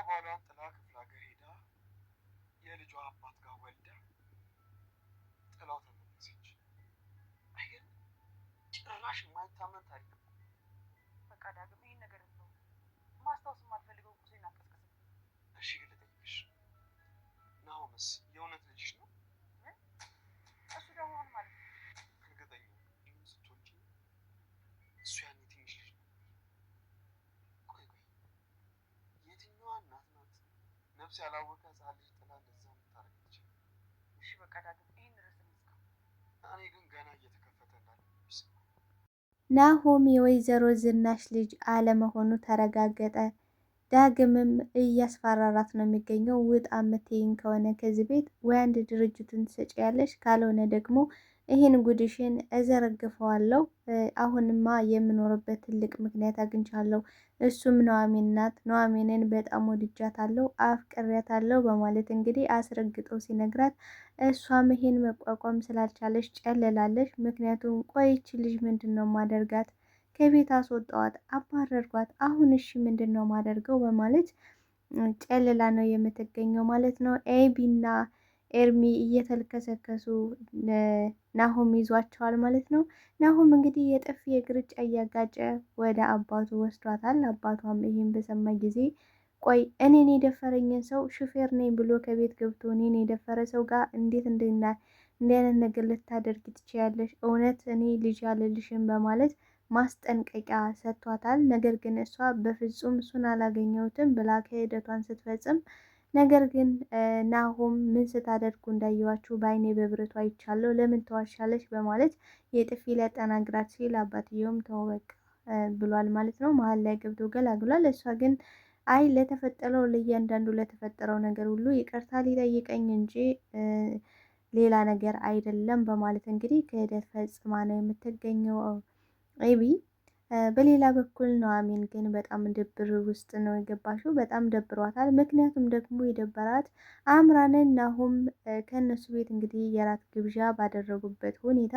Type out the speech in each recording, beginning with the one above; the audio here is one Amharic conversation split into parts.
ባሏን ጥላ ክፍለ ሀገር ሄዳ የልጇ አባት ጋር ወልዳ ጥላው ተመለሰች። አይገርም? ጭራሽ የማይታመን ታሪክ። በቃ ዳግም ይሄን ነገር ነው ማስታወስ የማልፈልገው ቁሴን አትቀስቅስም። እሺ ግን ልጠይቅሽ፣ ናሆምስ የእውነት ልጅሽ ነው? እሱ ደግሞ ምን ማለት ነው? እርግጠኛ ይህን ስትወልጂ እሱ ያኔ ትንሽ ልጅ ነበር። ቆይ የትኛዋ እናት ናት ነፍስ ያላወቀ ህፃን ልጅ ጥላ እንደዛ የምታረገች? እሺ በቃ ዳግም ይሄን ርዕስ እንዝጋው። እኔ ግን ገና እየተከፈተ እንዳለ ይሰማል። ናሆም የወይዘሮ ዝናሽ ልጅ አለመሆኑ ተረጋገጠ። ዳግምም እያስፈራራት ነው የሚገኘው። ውጣ የምትይኝ ከሆነ ከዚህ ቤት ወይ አንድ ድርጅቱን ትሰጪያለሽ፣ ካልሆነ ደግሞ ይህን ጉድሽን እዘረግፈዋለሁ። አሁንማ የምኖርበት ትልቅ ምክንያት አግኝቻለሁ። እሱም ኑሐሚን ናት። ኑሐሚንን በጣም ወድጃታለሁ፣ አፍቅሬያታለሁ በማለት እንግዲህ አስረግጦ ሲነግራት እሷም ይሄን መቋቋም ስላልቻለች ጨልላለች። ምክንያቱም ቆይች ልጅ ምንድን ነው ማደርጋት? ከቤት አስወጣዋት፣ አባረርኳት። አሁን እሺ ምንድን ነው ማደርገው? በማለት ጨልላ ነው የምትገኘው ማለት ነው። ኤቢና ኤርሚ እየተልከሰከሱ ናሆም ይዟቸዋል ማለት ነው። ናሆም እንግዲህ የጥፊ የግርጫ እያጋጨ ወደ አባቱ ወስዷታል። አባቷም ይህን በሰማ ጊዜ ቆይ እኔን የደፈረኝን ሰው ሹፌር ነኝ ብሎ ከቤት ገብቶ እኔን የደፈረ ሰው ጋር እንዴት እንዲህ አይነት ነገር ልታደርጊ ትችያለሽ? እውነት እኔ ልጅ አልልሽም በማለት ማስጠንቀቂያ ሰጥቷታል። ነገር ግን እሷ በፍጹም እሱን አላገኘሁትም ብላ ክህደቷን ስትፈጽም፣ ነገር ግን ናሆም ምን ስታደርጉ እንዳየዋችሁ በአይኔ በብረቱ አይቻለሁ፣ ለምን ተዋሻለች? በማለት የጥፊ ሊያጠናግራት ሲል አባትየውም ተው በቃ ብሏል ማለት ነው። መሀል ላይ ገብቶ ገላግሏል። እሷ ግን አይ ለተፈጠረው ለእያንዳንዱ ለተፈጠረው ነገር ሁሉ ይቅርታ ሊጠይቀኝ እንጂ ሌላ ነገር አይደለም በማለት እንግዲህ ክህደት ፈጽማ ነው የምትገኘው ኤቢ። በሌላ በኩል ኑሐሚን ግን በጣም ድብር ውስጥ ነው የገባችው። በጣም ደብሯታል። ምክንያቱም ደግሞ የደበራት አምራንን ናሆም ከእነሱ ቤት እንግዲህ የራት ግብዣ ባደረጉበት ሁኔታ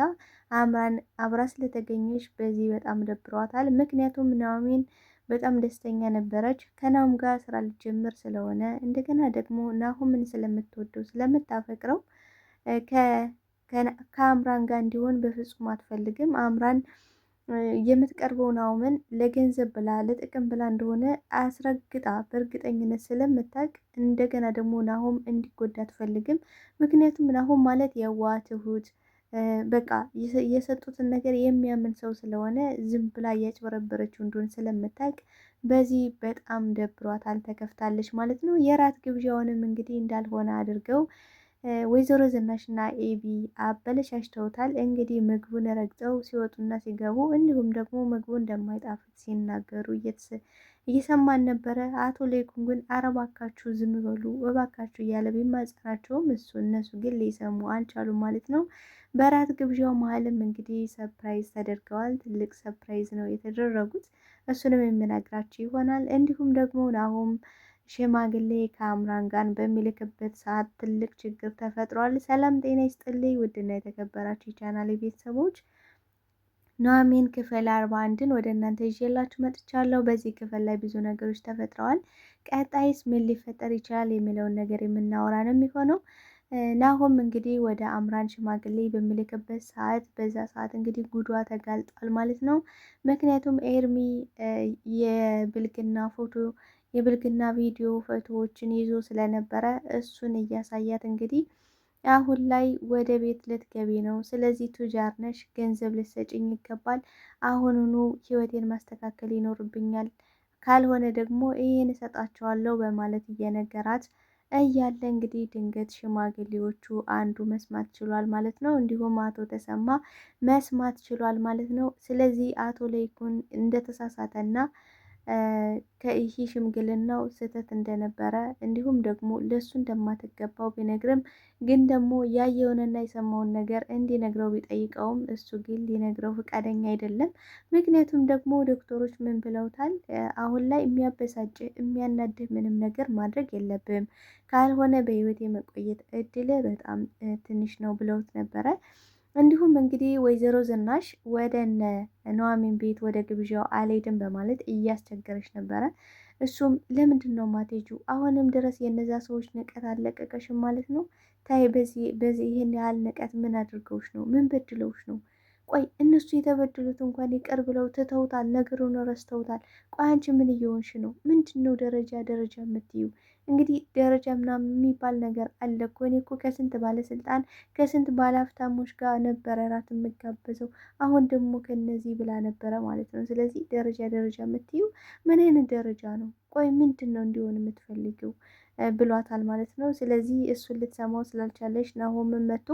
አምራን አብራ ስለተገኘች በዚህ በጣም ደብሯታል። ምክንያቱም ኑሐሚን በጣም ደስተኛ ነበረች። ከናሆም ጋር ስራ ልጀምር ስለሆነ እንደገና ደግሞ ናሆምን ስለምትወደው ስለምታፈቅረው ከአምራን ጋር እንዲሆን በፍጹም አትፈልግም። አምራን የምትቀርበው ናሆምን ለገንዘብ ብላ ለጥቅም ብላ እንደሆነ አስረግጣ በእርግጠኝነት ስለምታውቅ እንደገና ደግሞ ናሆም እንዲጎዳ አትፈልግም። ምክንያቱም ናሆም ማለት የዋህ ትሁት፣ በቃ የሰጡትን ነገር የሚያምን ሰው ስለሆነ ዝም ብላ እያጭበረበረችው እንደሆነ ስለምታውቅ በዚህ በጣም ደብሯታል፣ ተከፍታለች ማለት ነው። የራት ግብዣውንም እንግዲህ እንዳልሆነ አድርገው ወይዘሮ ዝናሽና ኤቢ አበለሻሽተውታል። እንግዲህ ምግቡን ረግጠው ሲወጡና ሲገቡ እንዲሁም ደግሞ ምግቡ እንደማይጣፍጥ ሲናገሩ እየሰማን ነበረ። አቶ ሌኩን ግን አረባካችሁ ዝም በሉ እባካችሁ እያለ ቢማጸናቸውም እነሱ ግን ሊሰሙ አልቻሉም ማለት ነው። በራት ግብዣው መሀልም እንግዲህ ሰፕራይዝ ተደርገዋል። ትልቅ ሰፕራይዝ ነው የተደረጉት። እሱንም የምነግራችሁ ይሆናል። እንዲሁም ደግሞ ናሆም ሽማግሌ ከአምራን ጋር በሚልክበት ሰዓት ትልቅ ችግር ተፈጥሯል። ሰላም ጤና ይስጥልኝ ውድና የተከበራችሁ የቻናሌ ቤተሰቦች፣ ኑሐሚን ክፍል 41ን ወደ እናንተ ይዤላችሁ መጥቻለሁ። በዚህ ክፍል ላይ ብዙ ነገሮች ተፈጥረዋል። ቀጣይስ ምን ሊፈጠር ይችላል የሚለውን ነገር የምናወራ ነው የሚሆነው። ናሆም እንግዲህ ወደ አምራን ሽማግሌ በሚልክበት ሰዓት በዛ ሰዓት እንግዲህ ጉዷ ተጋልጧል ማለት ነው። ምክንያቱም ኤርሚ የብልግና ቪዲዮ ፎቶዎችን ይዞ ስለነበረ እሱን እያሳያት እንግዲህ አሁን ላይ ወደ ቤት ልትገቢ ነው፣ ስለዚህ ቱጃር ነሽ፣ ገንዘብ ልትሰጭኝ ይገባል፣ አሁኑኑ ህይወቴን ማስተካከል ይኖርብኛል፣ ካልሆነ ደግሞ ይሄን እሰጣቸዋለሁ በማለት እየነገራት እያለ እንግዲህ ድንገት ሽማግሌዎቹ አንዱ መስማት ችሏል ማለት ነው። እንዲሁም አቶ ተሰማ መስማት ችሏል ማለት ነው። ስለዚህ አቶ ለይኩን እንደተሳሳተና ከይህ ሽምግልናው ስህተት እንደነበረ እንዲሁም ደግሞ ለሱ እንደማትገባው ቢነግርም ግን ደግሞ ያየውንና የሰማውን ነገር እንዲነግረው ቢጠይቀውም እሱ ግን ሊነግረው ፈቃደኛ አይደለም። ምክንያቱም ደግሞ ዶክተሮች ምን ብለውታል? አሁን ላይ የሚያበሳጭ የሚያናድህ ምንም ነገር ማድረግ የለብም፣ ካልሆነ በህይወት የመቆየት እድል በጣም ትንሽ ነው ብለውት ነበረ። እንዲሁም እንግዲህ ወይዘሮ ዝናሽ ወደ ኑሐሚን ቤት ወደ ግብዣው አልሄድም በማለት እያስቸገረች ነበረ። እሱም ለምንድን ነው ማትሄጂው? አሁንም ድረስ የነዛ ሰዎች ንቀት አለቀቀሽም ማለት ነው? ታይ በዚህ ይሄን ያህል ንቀት ምን አድርገውሽ ነው? ምን በድለውሽ ነው? ቆይ እነሱ የተበደሉት እንኳን ይቅር ብለው ትተውታል፣ ነገሩን ረስተውታል። ቆይ አንቺ ምን እየሆንሽ ነው? ምንድን ነው ደረጃ ደረጃ የምትዩ? እንግዲህ ደረጃ ምናምን የሚባል ነገር አለ እኮ። እኔ እኮ ከስንት ባለስልጣን ከስንት ባለሀብታሞች ጋር ነበረ እራት የምጋበዘው፣ አሁን ደግሞ ከነዚህ ብላ ነበረ ማለት ነው። ስለዚህ ደረጃ ደረጃ የምትዩ ምን አይነት ደረጃ ነው? ቆይ ምንድን ነው እንዲሆን የምትፈልጊው? ብሏታል ማለት ነው። ስለዚህ እሱን ልትሰማው ስላልቻለች ናሆምን መጥቶ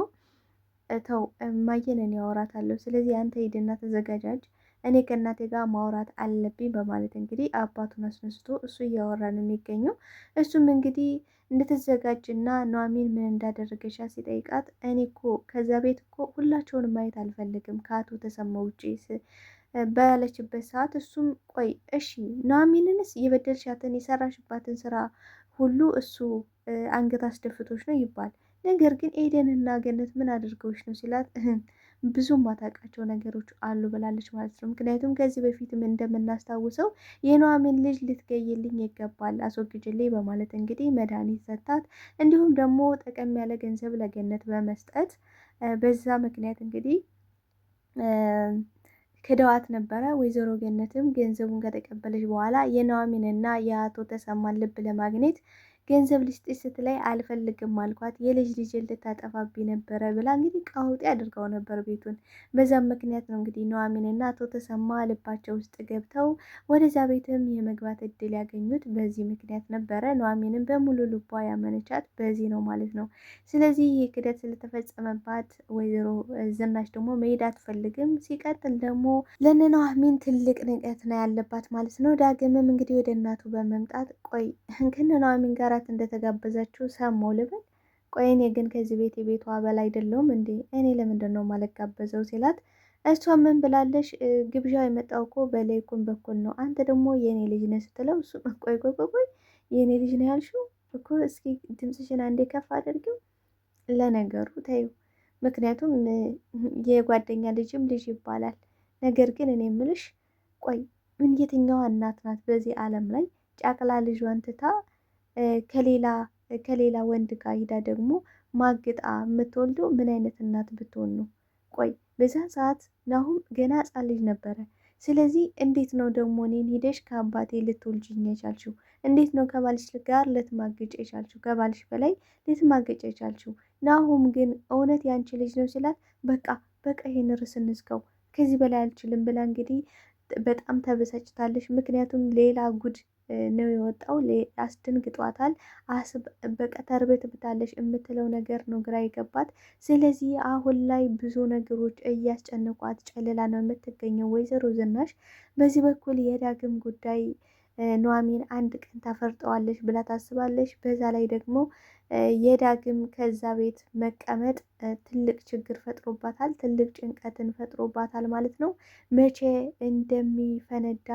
ተው እማዬን እኔ አወራታለሁ፣ ስለዚህ አንተ ሂድና ተዘጋጃጅ፣ እኔ ከእናቴ ጋር ማውራት አለብኝ በማለት እንግዲህ አባቱን አስነስቶ እሱ እያወራ ነው የሚገኘው። እሱም እንግዲህ እንድትዘጋጅና ኑሐሚን ምን እንዳደረገቻት ሲጠይቃት እኔ እኮ ከዛ ቤት እኮ ሁላቸውንም ማየት አልፈልግም ከአቶ ተሰማ ውጪ ባለችበት ሰዓት እሱም ቆይ እሺ ኑሐሚንንስ የበደልሻትን የሰራሽባትን ስራ ሁሉ እሱ አንገት አስደፍቶች ነው ይባል፣ ነገር ግን ኤደንና ገነት ምን አድርገውች ነው ሲላት ብዙ ማታውቃቸው ነገሮች አሉ ብላለች ማለት ነው። ምክንያቱም ከዚህ በፊትም እንደምናስታውሰው የኑሐሚን ልጅ ልትገይልኝ ይገባል አስወግጅልኝ በማለት እንግዲህ መድኃኒት ሰታት፣ እንዲሁም ደግሞ ጠቀም ያለ ገንዘብ ለገነት በመስጠት በዛ ምክንያት እንግዲህ ክደዋት ነበረ። ወይዘሮ ገነትም ገንዘቡን ከተቀበለች በኋላ የኑሐሚንና የአቶ ተሰማን ልብ ለማግኘት ገንዘብ ልስጥሽ ስትላይ አልፈልግም አልኳት፣ የልጅ ልጅ ልታጠፋብኝ ነበረ ብላ እንግዲህ ቃውጤ አድርገው ነበር ቤቱን። በዛም ምክንያት ነው እንግዲህ ኑሐሚንና አቶ ተሰማ ልባቸው ውስጥ ገብተው ወደዛ ቤትም የመግባት እድል ያገኙት በዚህ ምክንያት ነበረ። ኑሐሚንም በሙሉ ልቧ ያመነቻት በዚህ ነው ማለት ነው። ስለዚህ ይህ ክደት ስለተፈጸመባት ወይዘሮ ዝናሽ ደግሞ መሄድ አትፈልግም። ሲቀጥል ደግሞ ለነ ኑሐሚን ትልቅ ንቀት ነው ያለባት ማለት ነው። ዳግምም እንግዲህ ወደ እናቱ በመምጣት ቆይ ከነ ኑሐሚን ጋር እንደተጋበዛችሁ ሰማሁ ልበል? ቆይ እኔ ግን ከዚህ ቤት የቤቷ አባል አይደለሁም እንዴ? እኔ ለምንድን ነው ማልጋበዘው ሲላት፣ እሷ ምን ብላለሽ? ግብዣው የመጣው እኮ በላይኩን በኩል ነው፣ አንተ ደግሞ የእኔ ልጅ ነህ ስትለው፣ እሱ ቆይ የእኔ ልጅ ነው ያልሽው እኮ፣ እስኪ ድምፅሽን አንዴ ከፍ አድርጊው። ለነገሩ ተይው፣ ምክንያቱም የጓደኛ ልጅም ልጅ ይባላል። ነገር ግን እኔ ምልሽ ቆይ ምን የትኛዋ እናት ናት በዚህ ዓለም ላይ ጫቅላ ልጇን ትታ ከሌላ ወንድ ጋር ሂዳ ደግሞ ማግጣ የምትወልደው ምን አይነት እናት ብትሆን ነው? ቆይ በዛን ሰዓት ናሁም ገና ሕፃን ልጅ ነበረ። ስለዚህ እንዴት ነው ደግሞ እኔን ሂደሽ ከአባቴ ልትወልጅኝ የቻልሽው? እንዴት ነው ከባልሽ ጋር ልትማግጭ የቻልሽው? ከባልሽ በላይ ልትማግጭ የቻልሽው? ናሁም ግን እውነት ያንቺ ልጅ ነው ሲላት፣ በቃ ይሄን ርዕስ እንዝጋው ከዚህ በላይ አልችልም ብላ እንግዲህ በጣም ተበሳጭታለች። ምክንያቱም ሌላ ጉድ ነው የወጣው፣ አስደንግጧታል። በቃ ተርበትብታለች የምትለው ነገር ነው ግራ የገባት። ስለዚህ አሁን ላይ ብዙ ነገሮች እያስጨንቋት ጨልላ ነው የምትገኘው ወይዘሮ ዝናሽ። በዚህ በኩል የዳግም ጉዳይ ኑሐሚን አንድ ቀን ታፈርጠዋለች ብላ ታስባለች። በዛ ላይ ደግሞ የዳግም ከዛ ቤት መቀመጥ ትልቅ ችግር ፈጥሮባታል፣ ትልቅ ጭንቀትን ፈጥሮባታል ማለት ነው። መቼ እንደሚፈነዳ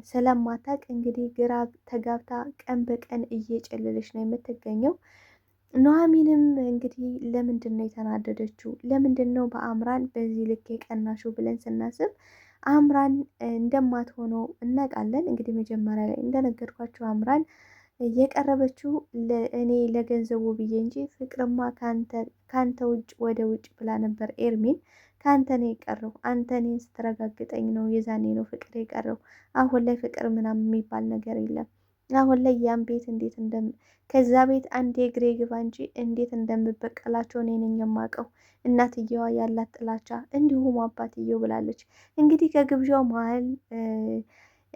ስለማታውቅ እንግዲህ ግራ ተጋብታ ቀን በቀን እየጨለለች ነው የምትገኘው። ኑሐሚንም እንግዲህ ለምንድን ነው የተናደደችው? ለምንድን ነው በአምራን በዚህ ልክ የቀናሽው ብለን ስናስብ አምራን እንደማትሆነው እናውቃለን። እንግዲህ መጀመሪያ ላይ እንደነገርኳቸው አምራን የቀረበችው እኔ ለገንዘቡ ብዬ እንጂ ፍቅርማ ከአንተ ውጭ ወደ ውጭ ብላ ነበር ኤርሚን። ከአንተ ነው የቀረው፣ አንተ እኔን ስትረጋግጠኝ ነው የዛኔ ነው ፍቅር የቀረው። አሁን ላይ ፍቅር ምናምን የሚባል ነገር የለም። አሁን ላይ ያን ቤት እንዴት ከዛ ቤት አንዴ እግሬ ግባ እንጂ እንዴት እንደምበቀላቸው እኔ ነኝ የማውቀው። እናትየዋ ያላት ጥላቻ እንዲሁም አባትየው ብላለች። እንግዲህ ከግብዣው መሀል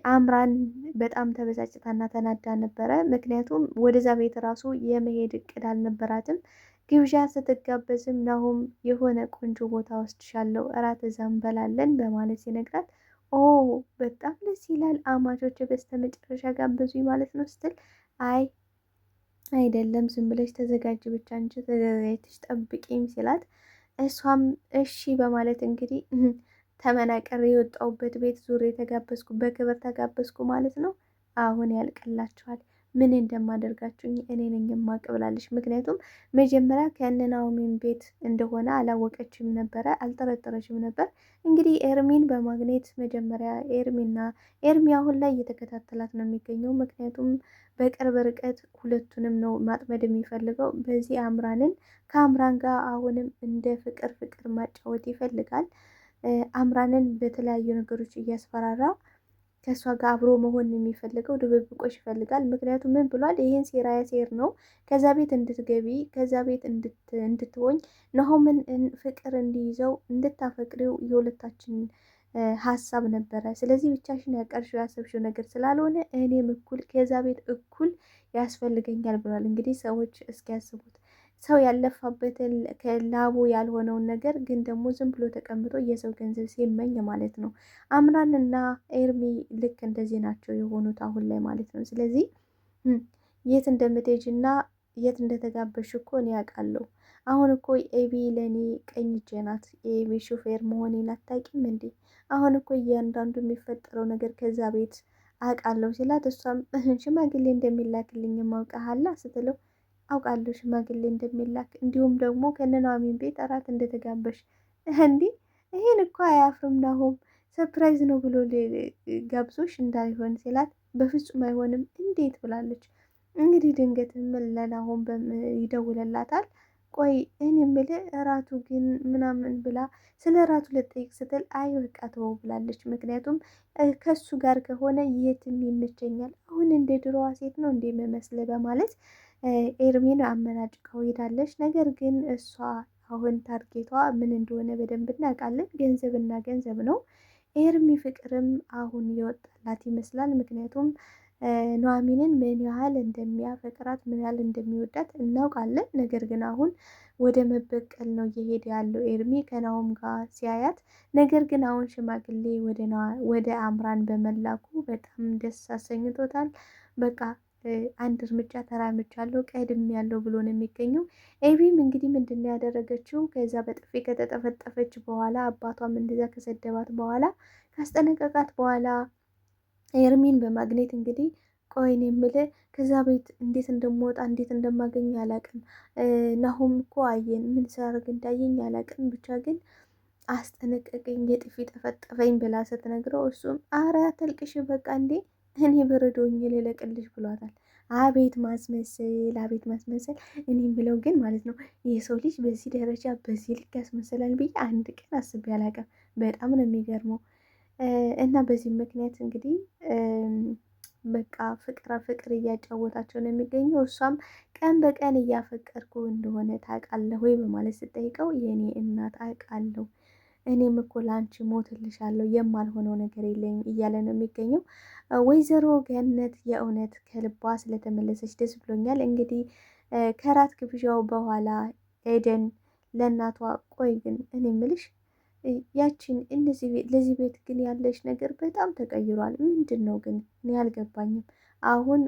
አምራን በጣም ተበሳጭታና ተናዳ ነበረ። ምክንያቱም ወደዛ ቤት ራሱ የመሄድ እቅድ አልነበራትም። ግብዣ ስትጋበዝም ናሁም የሆነ ቆንጆ ቦታ ወስድሻለሁ፣ እራት እዛ እንበላለን በማለት ሲነግራት፣ ኦ በጣም ደስ ይላል፣ አማቾች በስተመጨረሻ ጋበዙኝ ማለት ነው ስትል፣ አይ አይደለም ዝም ብለሽ ተዘጋጅ ብቻ እንጂ ተዘጋጅተሽ ጠብቂኝ ሲላት፣ እሷም እሺ በማለት እንግዲህ ተመናቀር የወጣውበት ቤት ዙር የተጋበዝኩ በክብር ተጋበዝኩ ማለት ነው። አሁን ያልቅላችኋል። ምን እንደማደርጋችሁኝ እኔ ነኝ የማውቅ ብላለች። ምክንያቱም መጀመሪያ ከእነ ናኦሚን ቤት እንደሆነ አላወቀችም ነበረ፣ አልጠረጠረችም ነበር። እንግዲህ ኤርሚን በማግኘት መጀመሪያ ኤርሚ አሁን ላይ እየተከታተላት ነው የሚገኘው። ምክንያቱም በቅርብ ርቀት ሁለቱንም ነው ማጥመድ የሚፈልገው። በዚህ አምራንን ከአምራን ጋር አሁንም እንደ ፍቅር ማጫወት ይፈልጋል። አምራንን በተለያዩ ነገሮች እያስፈራራ ከእሷ ጋር አብሮ መሆን የሚፈልገው ድብብቆሽ ይፈልጋል። ምክንያቱም ምን ብሏል? ይህን ሴራ ያሴር ነው ከዛ ቤት እንድትገቢ ከዛ ቤት እንድትሆኝ ናሆምን ፍቅር እንዲይዘው እንድታፈቅሪው የሁለታችን ሀሳብ ነበረ። ስለዚህ ብቻሽን ያቀርሽው ያሰብሽው ነገር ስላልሆነ እኔም እኩል ከዛ ቤት እኩል ያስፈልገኛል ብሏል። እንግዲህ ሰዎች እስኪያስቡት ሰው ያለፋበትን ከላቡ ያልሆነውን ነገር ግን ደግሞ ዝም ብሎ ተቀምጦ የሰው ገንዘብ ሲመኝ ማለት ነው። አምራንና ኤርሚ ልክ እንደዚህ ናቸው የሆኑት አሁን ላይ ማለት ነው። ስለዚህ የት እንደምትሄጂና የት እንደተጋበሽ እኮ እኔ ያውቃለሁ። አሁን እኮ ኤቢ ለእኔ ቀኝ እጄ ናት። የኤቢ ሹፌር መሆኔን አታውቂም እንዴ? አሁን እኮ እያንዳንዱ የሚፈጠረው ነገር ከዛ ቤት አውቃለሁ ሲላት፣ እሷም ሽማግሌ እንደሚላክልኝ ማውቃሃላ ስትለው አውቃለሁ ሽማግሌ እንደሚላክ እንዲሁም ደግሞ ከነናሚን ቤት እራት እንደተጋበሽ። እንዲህ ይሄን እኮ አያፍርም ናሆም ሰርፕራይዝ ነው ብሎ ጋብዞሽ እንዳይሆን ሲላት፣ በፍጹም አይሆንም እንዴት ብላለች። እንግዲህ ድንገትም ለናሆም ይደውልላታል። ቆይ እኔ የምልህ እራቱ ግን ምናምን ብላ ስለ እራቱ ልጠይቅ ስትል አይ በቃ ተወው ብላለች። ምክንያቱም ከሱ ጋር ከሆነ የትም ይመቸኛል፣ አሁን እንደ ድሮዋ ሴት ነው እንደ መመስለ በማለት ኤርሚን አመናጭቀው ሄዳለች። ነገር ግን እሷ አሁን ታርጌቷ ምን እንደሆነ በደንብ እናውቃለን። ገንዘብና ገንዘብ ነው። ኤርሚ ፍቅርም አሁን የወጣላት ይመስላል። ምክንያቱም ኑሐሚንን ምን ያህል እንደሚያፈቅራት ምን ያህል እንደሚወዳት እናውቃለን። ነገር ግን አሁን ወደ መበቀል ነው እየሄደ ያለው ኤርሚ ከናሆም ጋር ሲያያት። ነገር ግን አሁን ሽማግሌ ወደ አምራን በመላኩ በጣም ደስ አሰኝቶታል። በቃ አንድ እርምጃ ተራምጃለሁ ቀድም ያለው ብሎ ነው የሚገኘው። ኤቢም እንግዲህ ምንድን ነው ያደረገችው? ከዛ በጥፊ ከተጠፈጠፈች በኋላ አባቷም እንደዛ ከሰደባት በኋላ ካስጠነቀቃት በኋላ ኤርሚን በማግኘት እንግዲህ ቆይን የምልህ ከዛ ቤት እንዴት እንደምወጣ እንዴት እንደማገኝ አላቅም። ናሆም እኮ አየን ምን ሲያደርግ እንዳየኝ አላቅም። ብቻ ግን አስጠነቀቀኝ፣ የጥፊ ጠፈጠፈኝ ብላ ስትነግረው እሱም አረ ተልቅሽ በቃ እንዴ እኔ በረዶኝ ልለቅልሽ ብሏታል። አቤት ማስመሰል፣ አቤት ማስመሰል። እኔ ብለው ግን ማለት ነው የሰው ልጅ በዚህ ደረጃ በዚህ ልክ ያስመሰላል ብዬ አንድ ቀን አስቤ አላቅም። በጣም ነው የሚገርመው። እና በዚህ ምክንያት እንግዲህ በቃ ፍቅር እያጫወታቸው ነው የሚገኘው። እሷም ቀን በቀን እያፈቀርኩ እንደሆነ ታውቃለህ ወይ በማለት ስጠይቀው የኔ እናት አውቃለሁ፣ እኔም እኮ ለአንቺ ሞትልሻለሁ የማልሆነው ነገር የለኝም እያለ ነው የሚገኘው። ወይዘሮ ገነት የእውነት ከልቧ ስለተመለሰች ደስ ብሎኛል። እንግዲህ ከራት ግብዣው በኋላ ኤደን ለእናቷ ቆይ ግን እኔ ምልሽ ያችን ለዚህ ቤት ግን ያለሽ ነገር በጣም ተቀይሯል። ምንድን ነው ግን እኔ አልገባኝም። አሁን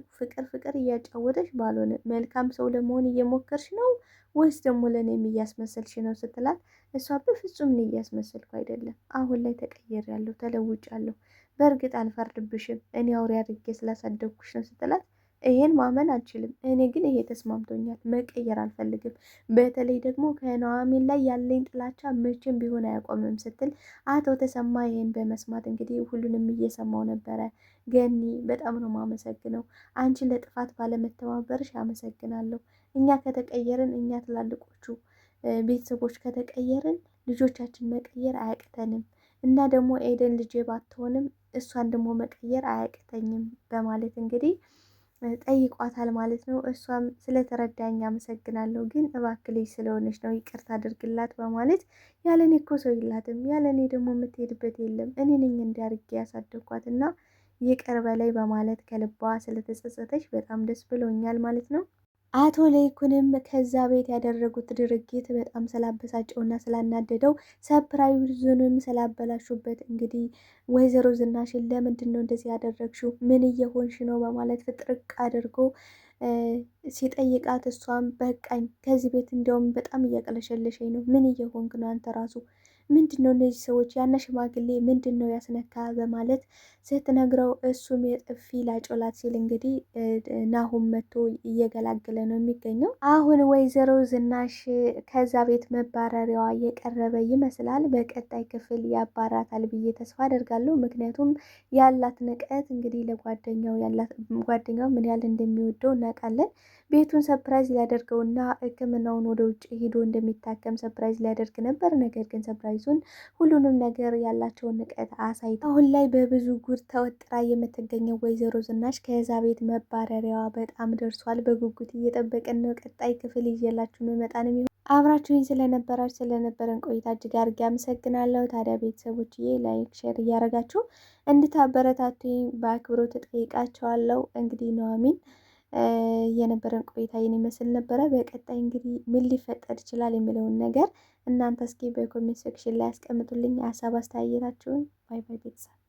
ፍቅር እያጫወተሽ ባልሆነ መልካም ሰው ለመሆን እየሞከርሽ ነው ወይስ ደግሞ ለእኔም እያስመሰልሽ ነው ስትላት፣ እሷ በፍጹም እኔ እያስመሰልኩ አይደለም፣ አሁን ላይ ተቀይሬያለሁ፣ ተለውጫለሁ። በእርግጥ አልፈርድብሽም፣ እኔ አውሬ አድርጌ ስላሳደግኩሽ ነው ስትላት፣ ይሄን ማመን አልችልም። እኔ ግን ይሄ ተስማምቶኛል፣ መቀየር አልፈልግም። በተለይ ደግሞ ከኑሐሚን ላይ ያለኝ ጥላቻ መቼም ቢሆን አያቆምም ስትል አቶ ተሰማ ይሄን በመስማት እንግዲህ ሁሉንም እየሰማው ነበረ። ገኒ በጣም ነው ማመሰግነው፣ አንቺን ለጥፋት ባለመተባበርሽ አመሰግናለሁ። እኛ ከተቀየርን፣ እኛ ትላልቆቹ ቤተሰቦች ከተቀየርን ልጆቻችን መቀየር አያቅተንም እና ደግሞ ኤደን ልጄ ባትሆንም እሷን ደግሞ መቀየር አያቅተኝም በማለት እንግዲህ ጠይቋታል ማለት ነው። እሷም ስለተረዳኝ አመሰግናለሁ፣ ግን እባክህ ልጅ ስለሆነች ነው ይቅርታ አድርግላት በማለት ያለኔ እኮ ሰው የላትም፣ ያለኔ ደግሞ የምትሄድበት የለም፣ እኔ ነኝ እንዲያርጌ ያሳደግኳት እና ይቅር በላይ በማለት ከልቧ ስለተጸጸተች በጣም ደስ ብሎኛል ማለት ነው። አቶ ለይኩንም ከዛ ቤት ያደረጉት ድርጊት በጣም ስላበሳጨውና ስላናደደው ሰፕራይዙንም ስላበላሹበት እንግዲህ ወይዘሮ ዝናሽን ለምንድን ነው እንደዚህ ያደረግሽው? ምን እየሆንሽ ነው? በማለት ፍጥርቅ አድርጎ ሲጠይቃት እሷም በቃኝ ከዚህ ቤት እንዲያውም በጣም እያቀለሸለሸኝ ነው። ምን እየሆንክ ነው አንተ ራሱ ምንድን ነው እነዚህ ሰዎች ያነ ሽማግሌ ምንድን ነው ያስነካ በማለት ስትነግረው እሱም የጥፊ ላጮላት ሲል እንግዲህ ናሁም መጥቶ እየገላገለ ነው የሚገኘው። አሁን ወይዘሮ ዝናሽ ከዛ ቤት መባረሪያዋ እየቀረበ ይመስላል። በቀጣይ ክፍል ያባራታል ብዬ ተስፋ አደርጋለሁ። ምክንያቱም ያላት ንቀት እንግዲህ ጓደኛው ምን ያህል እንደሚወደው እናውቃለን። ቤቱን ሰፕራይዝ ሊያደርገውና ሕክምናውን ወደ ውጭ ሄዶ እንደሚታከም ሰፕራይዝ ሊያደርግ ነበር። ነገር ግን ሰፕራይዙን ሁሉንም ነገር ያላቸውን ንቀት አሳይታ አሁን ላይ በብዙ ጉድ ተወጥራ የምትገኘው ወይዘሮ ዝናሽ ከዛ ቤት መባረሪያዋ በጣም ደርሷል። በጉጉት እየጠበቅን ነው። ቀጣይ ክፍል ይዤላችሁ መመጣን የሚሆን አብራችሁኝ ስለነበረን ቆይታ እጅግ አድርጌ አመሰግናለሁ። ታዲያ ቤተሰቦችዬ ላይክ፣ ሼር እያደረጋችሁ እንድታበረታቱኝ በአክብሮት እጠይቃቸዋለሁ። እንግዲህ ኑሐሚን የነበረን ቆይታ ይህን ይመስል ነበረ። በቀጣይ እንግዲህ ምን ሊፈጠር ይችላል የሚለውን ነገር እናንተ እስኪ በኮሜንት ሴክሽን ላይ ያስቀምጡልኝ ሀሳብ አስተያየታችሁን። ባይ ባይ ቤተሰብ።